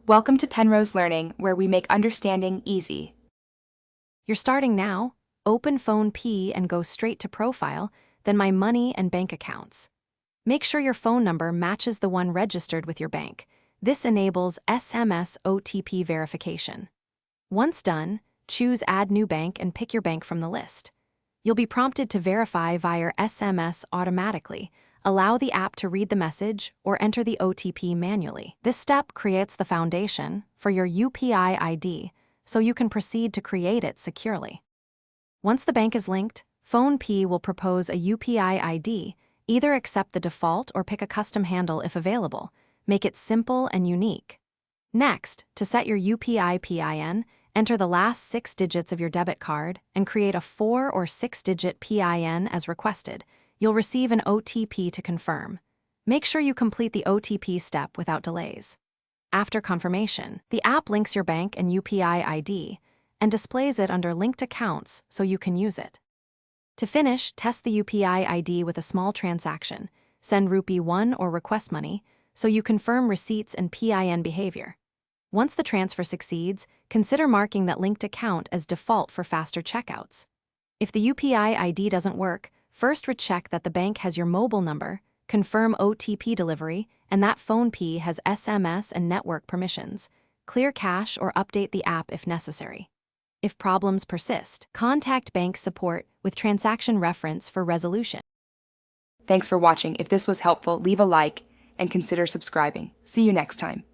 Welcome to Penrose Learning, where we make understanding easy. You're starting now. Open Phonepe and go straight to Profile, then My Money and Bank Accounts. Make sure your phone number matches the one registered with your bank. This enables SMS OTP verification. Once done, choose Add New Bank and pick your bank from the list. You'll be prompted to verify via SMS automatically. Allow the app to read the message or enter the OTP manually. This step creates the foundation for your UPI ID, so you can proceed to create it securely. Once the bank is linked, Phonepe will propose a UPI ID. Either accept the default or pick a custom handle if available. Make it simple and unique. Next, to set your UPI PIN, enter the last 6 digits of your debit card and create a 4 or 6-digit PIN as requested. You'll receive an OTP to confirm. Make sure you complete the OTP step without delays. After confirmation, the app links your bank and UPI ID and displays it under linked accounts so you can use it. To finish, test the UPI ID with a small transaction. Send Rupee 1 or request money so you confirm receipts and PIN behavior. Once the transfer succeeds, consider marking that linked account as default for faster checkouts. If the UPI ID doesn't work, first recheck that the bank has your mobile number, confirm OTP delivery, and that Phonepe has SMS and network permissions. Clear cache or update the app if necessary. If problems persist, contact bank support with transaction reference for resolution. Thanks for watching. If this was helpful, leave a like and consider subscribing. See you next time.